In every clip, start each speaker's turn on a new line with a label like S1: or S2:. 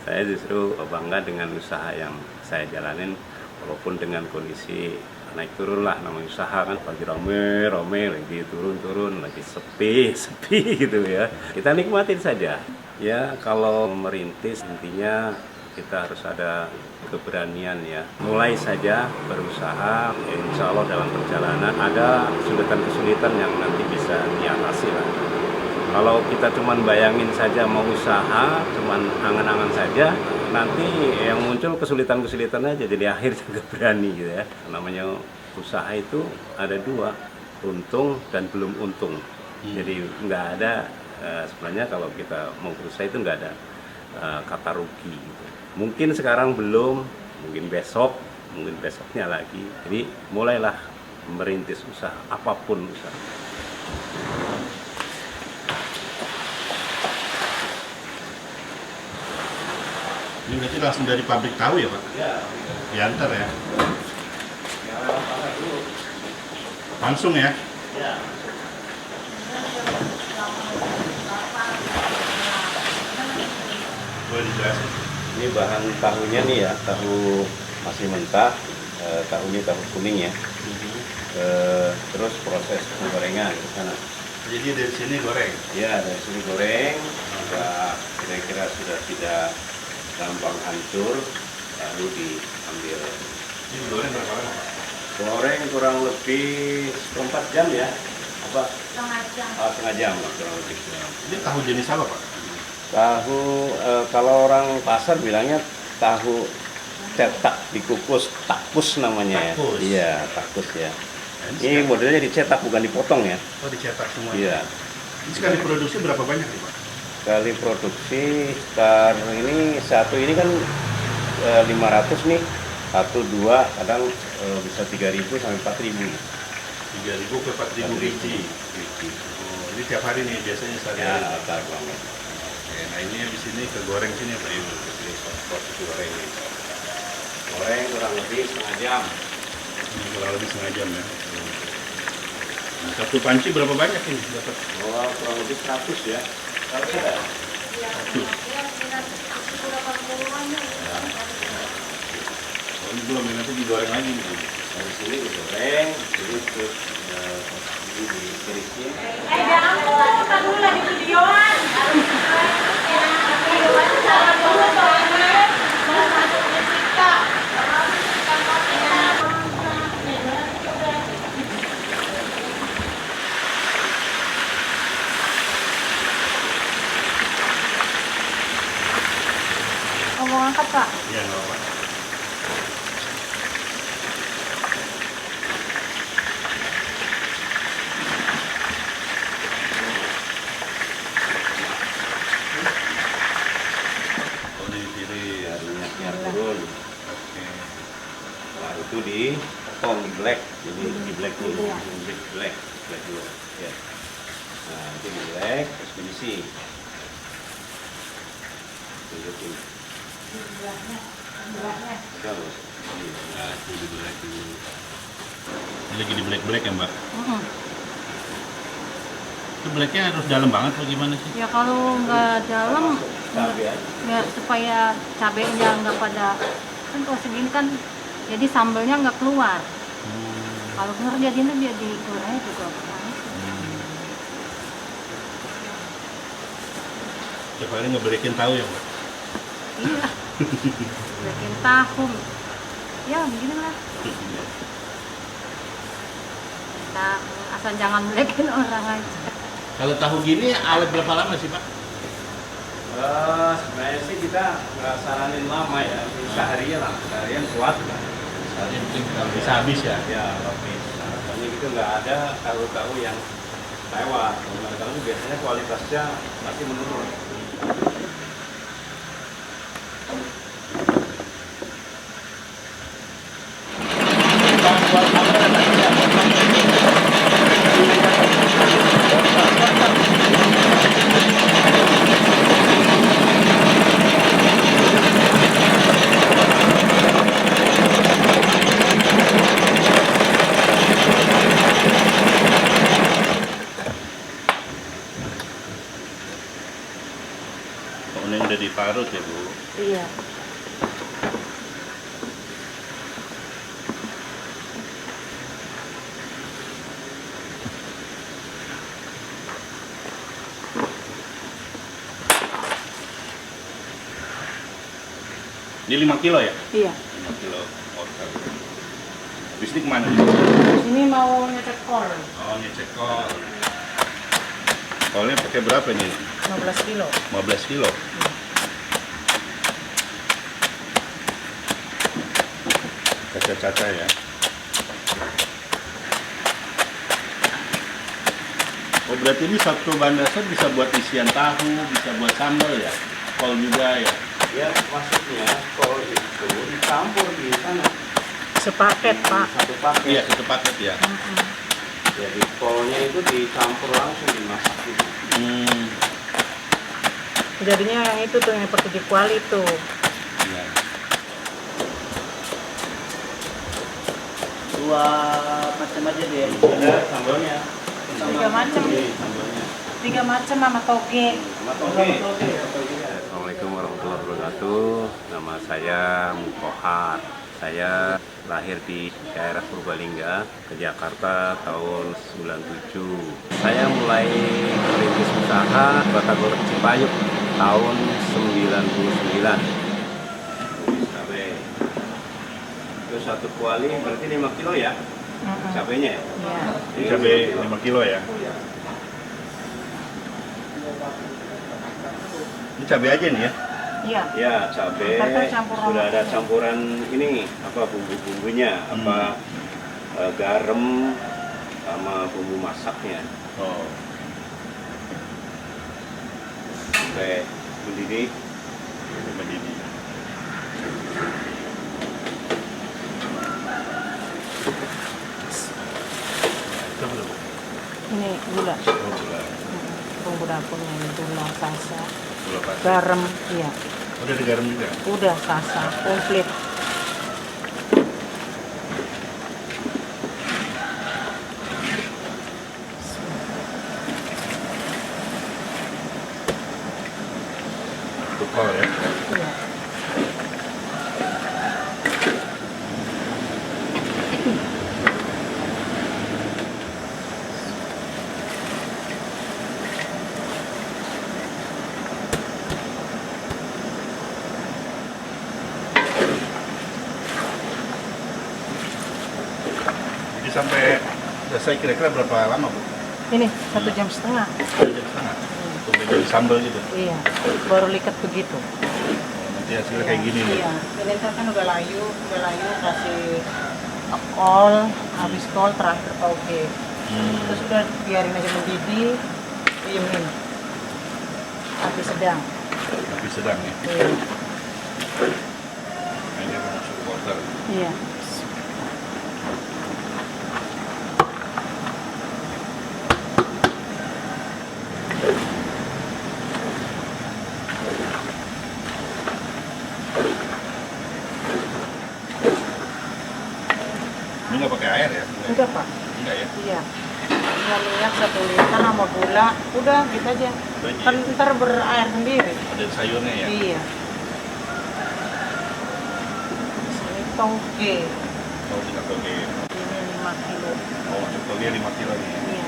S1: Saya justru bangga dengan usaha yang saya jalanin, walaupun dengan kondisi naik turun lah, namanya usaha kan, pagi rame, lagi turun, lagi sepi gitu ya. Kita nikmatin saja. Ya kalau merintis intinya kita harus ada keberanian ya. Mulai saja berusaha, insya Allah dalam perjalanan ada kesulitan-kesulitan yang nanti bisa diatasi lah. Kalau kita cuman bayangin saja mau usaha, cuman angan-angan saja, nanti yang muncul kesulitan-kesulitan aja, jadi akhirnya nggak berani gitu ya. Namanya usaha itu ada dua, untung dan belum untung. Jadi nggak ada sebenarnya kalau kita mau berusaha itu nggak ada kata rugi gitu. Mungkin sekarang belum, mungkin besok, mungkin besoknya lagi. Jadi mulailah merintis usaha, apapun usaha.
S2: Ini berarti langsung dari pabrik tahu ya Pak?
S1: Ya,
S2: Diantar ya?
S1: ya pakai dulu.
S2: Langsung ya?
S1: Ya.
S2: Boleh dijelasin?
S1: Ini bahan tahunya nih ya, tahu masih mentah, tahu ini tahu kuning ya. Terus proses penggorengan di sana.
S2: Jadi dari sini goreng?
S1: Ya, dari sini goreng, sudah kira-kira sudah tidak gampang hancur, lalu diambil.
S2: Ini goreng berapa lama Pak?
S1: Goreng kurang lebih 4 jam ya, apa? Setengah jam lah kurang lebih.
S2: Ini tahu jenis apa Pak?
S1: Tahu kalau orang pasar bilangnya tahu cetak dikukus, takus namanya ya.
S2: Takus.
S1: Iya, takus ya. Ini modelnya dicetak bukan dipotong ya.
S2: Oh dicetak semua?
S1: Iya.
S2: Ini sekali produksi berapa banyak nih Pak?
S1: Kali produksi sekitar ini satu ini kan 500 nih, 1, 2 kadang bisa 3.000 sampai 4.000.
S2: 3.000 ke 4.000 biji. Oh, ini tiap hari nih biasanya
S1: Ya,
S2: sehari-hari.
S1: agak banget.
S2: Oke, nah ini habis ini ke goreng sini Pak.
S1: Ini proses goreng ini. Goreng kurang lebih setengah jam.
S2: Ini kurang lebih setengah jam ya. Nah, satu panci berapa banyak ini dapat?
S1: Oh, kurang lebih 100 ya. Kalau ada.
S2: Oh, ini belum, ini nanti digoreng lagi nih.
S1: Dari sini digoreng, jadi terus ini diirisnya.
S3: Jangan kita dulu lagi videoan. Ngomong angkat Pak.
S2: Iya, nggak apa-apa. Oh, ini ditiris.
S1: Ya, minyaknya turun.
S2: Oke.
S1: Setelah itu dipotong di black, jadi di black dulu, black dulu. Ya. Nah, itu di black, terus diisi. Tunjukin. Terus.
S2: Nah, itu di black dulu. Ini lagi di black-black ya Mbak? Itu blacknya harus dalam banget atau gimana sih?
S3: Ya kalau nggak dalam,
S1: Cabai ya.
S3: nggak supaya cabenya nggak pada kan kalau segini kan jadi sambelnya nggak keluar. Kalau keluar jadinya dia digoreng juga panas.
S2: Tiap hari ngebelikin tahu ya Mbak?
S3: Iya. Bikin tahu. Ya beginilah. Nah, asal jangan belekin orang aja.
S2: Kalau tahu gini awet berapa lama sih Pak?
S1: Sebenarnya sih kita nggak saranin lama ya, seharian kuat lah.
S2: Yang penting kalau bisa habis ya.
S1: Ya, habis. Harapannya gitu nggak ada tahu-tahu yang lewat. Kalau biasanya kualitasnya masih menurun.
S3: Iya.
S2: Ini 5 kilo ya?
S3: Iya.
S2: 5 kilo wortel. Habis ini kemana?
S3: Ini mau ngecek kol.
S2: Oh, ngecek kol. Kolnya pakai berapa nih?
S3: 15 kilo.
S2: 15 kilo. Caca-caca ya. Oh, berarti ini satu bahan dasar bisa buat isian tahu, bisa buat sambal ya? Kol juga ya?
S1: Ya, maksudnya kol itu dicampur di sana.
S3: Sepaket, Pak.
S1: Satu paket.
S2: Iya, satu paket ya.
S1: Jadi kolnya itu dicampur langsung dimasak gitu.
S3: Jadinya yang itu tuh yang seperti di kuali tuh.
S2: Iya.
S4: Dua macam aja deh.
S1: Ada sambalnya.
S3: 3 macam.
S1: Ini sambalnya.
S3: 3 macam sama toge.
S1: Sama toge. Assalamualaikum warahmatullahi wabarakatuh. Nama saya Mukohar. Saya lahir di daerah Purbalingga ke Jakarta tahun 97. Saya mulai merintis usaha Batagor Cipayung tahun 99. Cabai. Itu satu kuali berarti 5 kilo ya? Cabainya ya?
S3: Iya.
S2: Ini cabai 5 kilo ya. Ini cabai aja nih ya.
S3: Iya.
S1: Ya, cabai
S3: Ntar kan campur
S1: sudah ada
S3: sama-
S1: campuran ini apa bumbu-bumbunya, apa garam sama bumbu masaknya.
S2: Oh.
S1: Sampai mendidih.
S2: Mendidih. Itu belum.
S3: Ini gula.
S2: Oh, gula.
S3: Bumbu dapurnya ini gula, sasa,
S2: Gula pasir.
S3: garam. Iya.
S2: Udah ada garam juga.
S3: Udah sasa, komplit.
S2: Itu kol ya.
S3: Iya.
S2: Jadi sampai selesai kira-kira berapa lama, Bu?
S3: Ini 1,5 jam.
S2: 1,5 jam. Sampai jadi sambal gitu.
S3: Iya. Baru liket begitu.
S2: Oh, nanti hasilnya kayak gini nih.
S3: Iya. Ini ntar kan udah layu kasih kol, habis kol terakhir toge. Terus udah biarin aja mendidih, diemin. Api sedang.
S2: Tapi sedang ya.
S3: Iya.
S2: Nah, ini akan masuk wortel.
S3: Iya.
S2: Ini nggak pakai air ya?
S3: Enggak, Pak.
S2: Enggak ya?
S3: Iya. Tinggal minyak 1 liter sama gula, udah gitu aja.
S2: Itu aja.
S3: Kan ntar berair sendiri.
S2: Ada sayurnya ya?
S3: Iya. Ini toge.
S2: Oh, tinggal toge.
S3: Ini 5 kilo.
S2: Oh, masuk toge 5 kilo nih.
S3: Iya.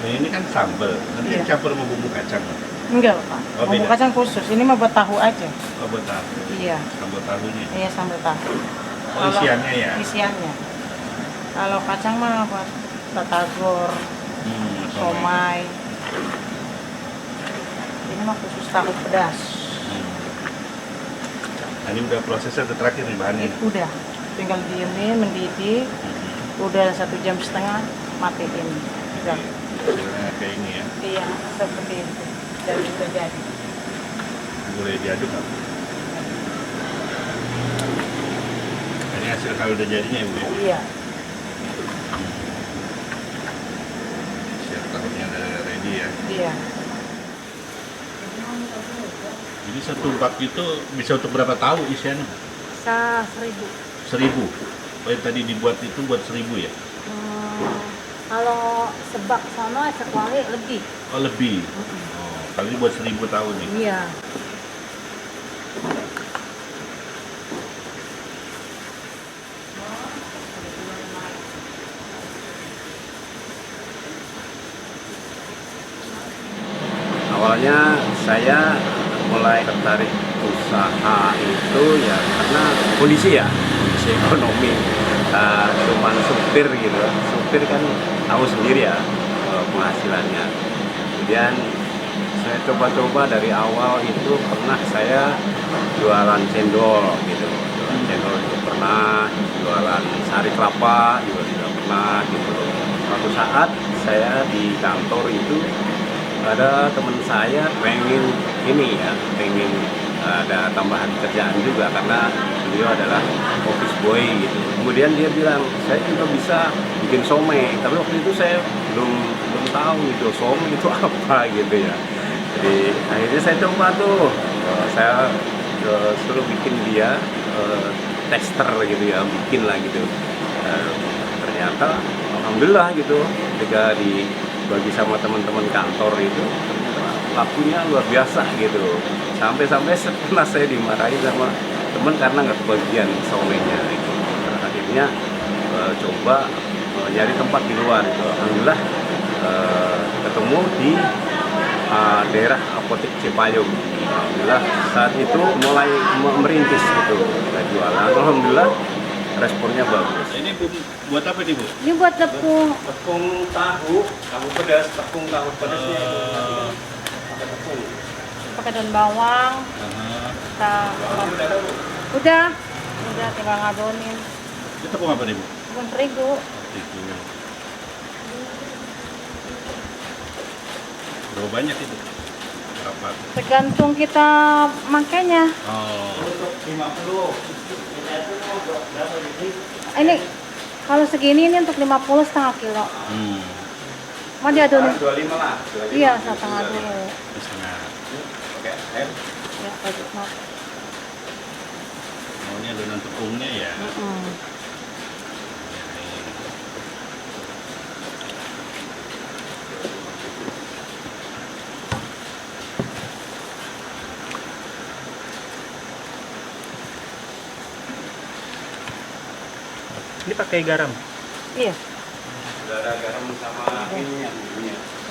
S2: Nah, ini kan sambal. Nanti
S3: Iya.
S2: campur sama bumbu kacang.
S3: Enggak, Pak.
S2: Oh,
S3: Bumbu
S2: beda.
S3: kacang khusus. Ini mah buat tahu aja.
S2: Oh, buat tahu.
S3: Iya.
S2: Sambal tahunya.
S3: Iya, sambal tahu.
S2: Oh, isiannya ya?
S3: Isiannya. Kalau kacang mah buat batagor, somai. Ini mah khusus tahu pedas.
S2: Nah, ini udah prosesnya udah terakhir nih bahannya.
S3: Udah, tinggal diemin, mendidih. Udah 1,5 jam, matiin. Udah.
S2: Hasilnya kayak ini ya.
S3: Iya, seperti itu. Dan sudah jadi.
S2: Boleh diaduk nggak? Ini hasil kalau udah jadinya ya Bu ya?
S3: Iya.
S2: Siap, tahunya udah ready ya.
S3: Iya.
S2: Jadi satu bak itu bisa untuk berapa tahu isiannya?
S3: Bisa 1.000.
S2: 1.000. Oh, yang tadi dibuat itu buat 1.000 ya?
S5: Kalau sebak sama sekuali lebih.
S2: Oh lebih. Oh, kali ini buat 1.000 tahu nih.
S5: Iya.
S1: Awalnya saya mulai tertarik usaha itu ya karena kondisi ekonomi. Cuman supir gitu, supir kan tahu sendiri ya penghasilannya. Kemudian saya coba-coba dari awal itu pernah saya jualan cendol gitu, jualan cendol itu pernah, jualan sari kelapa juga sudah pernah gitu. Suatu saat saya di kantor itu ada teman saya pengen ada tambahan kerjaan juga karena beliau adalah office boy gitu. Kemudian dia bilang saya juga bisa bikin somai, tapi waktu itu saya belum tahu gitu somai itu apa gitu ya. Jadi akhirnya saya coba tuh, saya suruh bikin dia tester gitu ya, bikin lah gitu. Ternyata alhamdulillah gitu ketika dibagi sama teman-teman kantor itu ternyata lakunya luar biasa gitu. Sampai setelah saya dimarahi sama teman karena nggak kebagian somainya itu. Akhirnya coba nyari tempat di luar itu. Alhamdulillah ketemu di daerah Apotek Cipayung. Alhamdulillah saat itu mulai merintis gitu, kita jualan. Alhamdulillah responnya bagus.
S2: Ini Bu, buat apa nih Bu?
S5: Ini buat tepung.
S1: Tepung tahu pedas, tepung tahu pedasnya itu pakai tepung.
S5: Pakai daun bawang. Kita udah tinggal ngadonin.
S2: Ini tepung apa nih Bu?
S5: Tepung terigu.
S2: Itu. Berapa banyak itu? Berapa?
S5: Tergantung kita makainya.
S2: Oh.
S1: Untuk 50.
S5: Ini kalau segini ini untuk 50 setengah kilo. Mau diadonin?
S1: 25 lah. 25.
S5: Iya, setengah dulu.
S2: Setengah.
S1: Oke, air.
S5: Ya, lanjut maaf.
S2: Oh, ini adonan tepungnya ya.
S6: Ini pakai garam.
S5: Iya.
S1: Sudah ada garam sama ininya.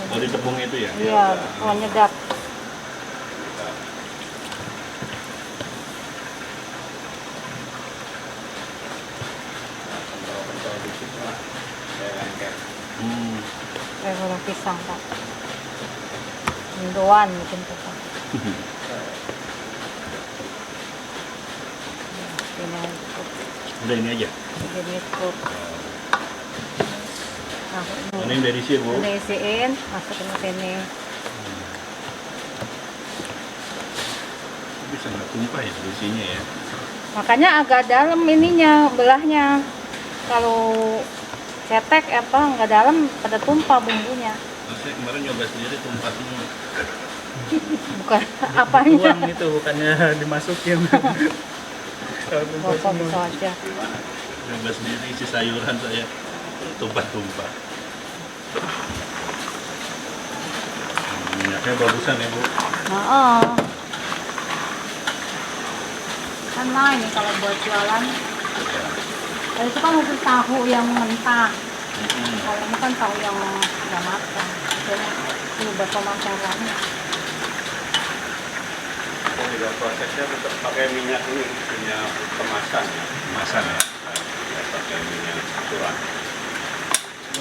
S2: Oh, di tepung itu ya?
S5: Iya, mau nyedap. Kayak goreng pisang, Pak. Mendoan bikin pisang. Ini cukup.
S2: Udah ini aja.
S5: Jadi cukup. Nah,
S2: Ini yang dari sini Bu.
S5: udah isiin, masukin ke sini.
S2: Bisa nggak tumpah ya isinya ya?
S5: Makanya agak dalam ininya, belahnya. Kalau cetek apa nggak dalam, pada tumpah bumbunya.
S2: Terus saya kemarin nyoba sendiri tumpah semua.
S5: Bukan apanya.
S6: Tuang itu bukannya dimasukin. Kalau tumpah
S5: Bapak
S6: semua.
S5: bisa aja.
S2: Nyoba sendiri isi sayuran saya tumpah-tumpah. Minyaknya bagusan ya Bu.
S5: Nah, kan lain nih kalau buat jualan. Kalau itu kan untuk tahu yang mentah. Kalau ini kan tahu yang udah matang. Jadi ini buat pemasarannya.
S1: Dan juga prosesnya tetap pakai minyak ini, minyak kemasan.
S2: Kemasan ya.
S1: Pakai minyak curah.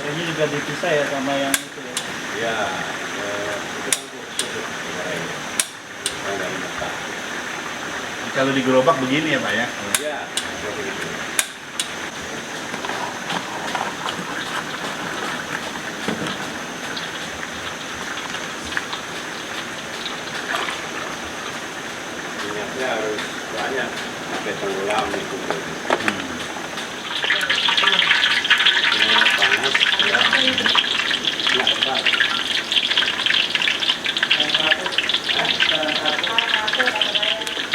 S2: Ini juga dipisah ya sama yang itu ya.
S1: Ya, itu kan khusus goreng. Goreng mentah.
S2: Kalau di gerobak begini ya Pak ya?
S1: Ya, seperti itu. Minyaknya harus banyak, sampai tenggelam itu. Minyak panas, ya. Ya, Pak.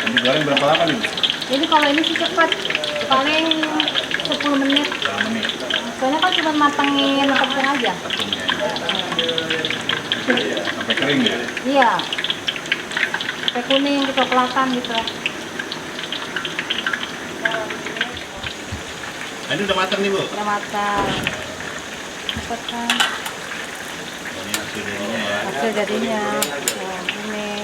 S2: Ini goreng berapa lama nih?
S5: Jadi kalau ini sih cepat, paling 10 menit.
S2: Berapa menit?
S5: Soalnya kan cuma matengin tepung aja.
S2: Tepungnya. Sampai kering ya?
S5: Iya. Sampai kuning, kecoklatan gitu.
S2: Ini udah matang nih Bu?
S5: Udah matang. Dapat kan
S2: Ini hasil jadinya ya.
S5: hasil jadinya. Nah, ini.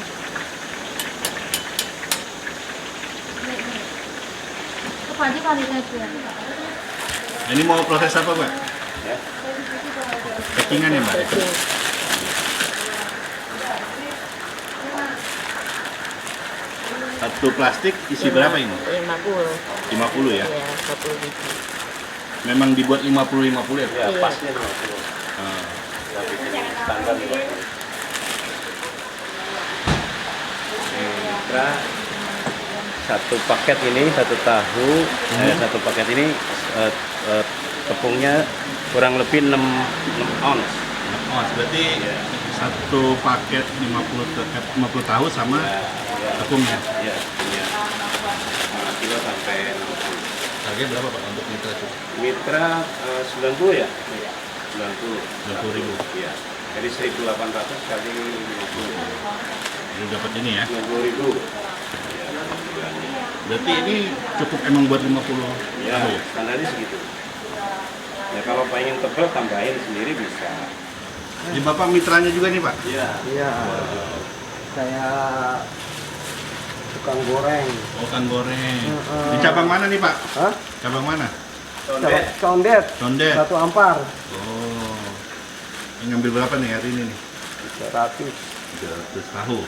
S5: Apa aja kali saya.
S2: Ini mau proses apa Pak?
S1: Ya.
S2: Packingan ya Mbak? Satu plastik isi berapa ini?
S3: 50.
S2: 50 ya?
S3: Ya, 40 biji.
S2: Memang dibuat 50-50 ya?
S1: Ya, pasnya 50.
S2: Ah.
S1: Ya, bikin standar 50. Mitra satu paket ini satu tahu, satu paket ini tepungnya kurang lebih 6 ons.
S2: Oh, berarti satu paket 50 tahu sama tepungnya.
S1: Ya, punya 5 kilo sampai 6 ons.
S2: Harganya berapa Pak untuk mitra itu?
S1: Mitra 90 ya? 90.
S2: 90.000.
S1: Iya. Jadi 1.800 kali 50.
S2: Ini dapat ini ya.
S1: 90.000. Ya, bulannya.
S2: Berarti ini cukup emang buat 50
S1: Ya,
S2: tahu.
S1: standarnya segitu. Ya kalau pengen tebal tambahin sendiri bisa.
S2: Ini Bapak mitranya juga nih Pak?
S1: Iya.
S4: Iya. Saya tukang goreng.
S2: Oh, kan goreng. Di cabang mana nih Pak?
S4: Hah?
S2: Cabang mana?
S1: Condet.
S4: Condet.
S2: Condet.
S4: 1 ampar.
S2: Oh. Ini ngambil berapa nih hari ini nih?
S4: 100.
S2: 300 tahu.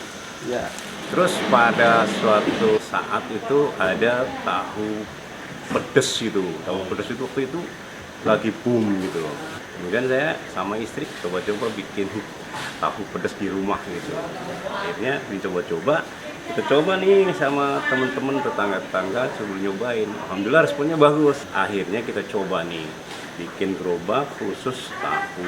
S4: Ya.
S1: Terus pada suatu saat itu ada tahu pedes itu. Tahu pedes itu waktu itu lagi boom gitu loh. Kemudian saya sama istri coba-coba bikin tahu pedes di rumah gitu. Akhirnya dicoba-coba, kita coba nih sama teman-teman tetangga-tetangga sebelum nyobain. Alhamdulillah responnya bagus. Akhirnya kita coba nih bikin gerobak khusus tahu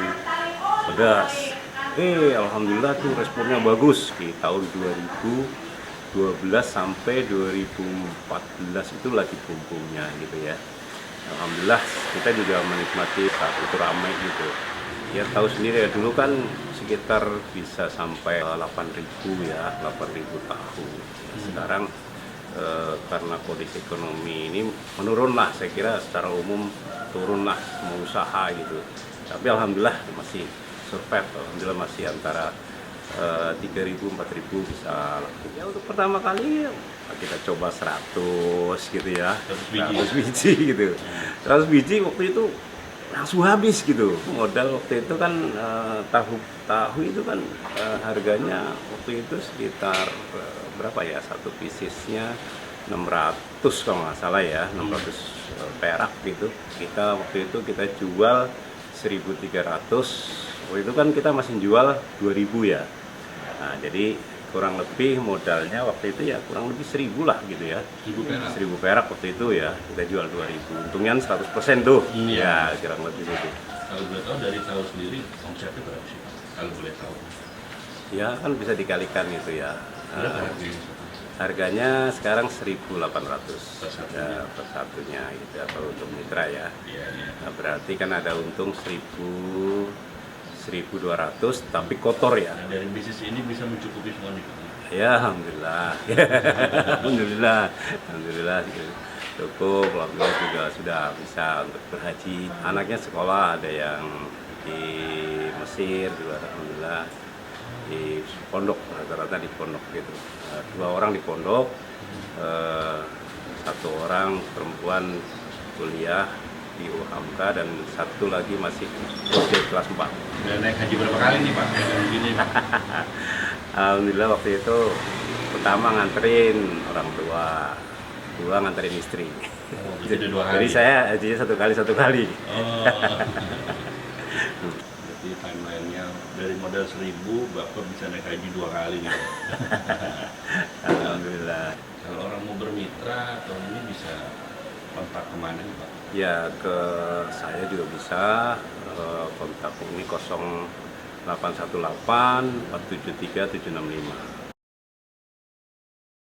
S1: pedas. Alhamdulillah tuh responnya bagus di tahun 2012 sampai 2014 itu lagi boomnya gitu ya. Alhamdulillah kita juga menikmati saat itu ramai gitu. Ya tahu sendiri ya dulu kan sekitar bisa sampai 8.000 ya, 8.000 tahu. Sekarang karena kondisi ekonomi ini menurun lah, saya kira secara umum turun lah semua usaha gitu. Tapi alhamdulillah masih survive, alhamdulillah masih antara 3.000, 4.000 bisa laku. Ya untuk pertama kali kita coba 100 gitu ya, 100 biji gitu. 100 biji waktu itu langsung habis gitu. Modal waktu itu kan tahu itu kan harganya waktu itu sekitar berapa ya, satu piecesnya 600 kalau nggak salah ya, 600 perak gitu. Kita waktu itu kita jual 1.300. Waktu itu kan kita masih jual 2.000 ya. Nah, jadi kurang lebih modalnya waktu itu ya kurang lebih 1.000 lah gitu ya. 1.000 perak waktu itu ya, kita jual 2.000. Untungnya 100% tuh. Ya, kurang lebih gitu.
S2: Kalau boleh tahu dari tahu sendiri omsetnya berapa sih Pak? Kalau boleh tahu.
S1: Ya, kan bisa dikalikan gitu ya. Harganya sekarang 1.800 ya, per satunya gitu atau untuk mitra ya. Nah, berarti kan ada untung 1.200 tapi kotor ya.
S2: Nah, dari bisnis ini bisa mencukupi semua nih.
S1: Ya alhamdulillah. Alhamdulillah cukup. Alhamdulillah juga sudah bisa untuk berhaji. Anaknya sekolah, ada yang di Mesir juga alhamdulillah. Di pondok, rata-rata di pondok gitu. 2 orang di pondok, 1 orang perempuan kuliah di UHAMKA dan satu lagi masih SD kelas 4.
S2: Udah naik haji berapa kali nih Pak? Yang gini Pak.
S1: Alhamdulillah waktu itu pertama nganterin orang tua, dua nganterin istri.
S2: Oh, jadi udah 2 kali.
S1: Jadi saya hajinya satu kali.
S2: Oh. Berarti timelinenya dari modal 1.000 Bapak bisa naik haji 2 kali nih.
S1: Alhamdulillah.
S2: Kalau orang mau bermitra atau ini bisa kontak kemana nih Pak?
S1: Ya ke saya juga bisa, kontak ini 0818 473 765.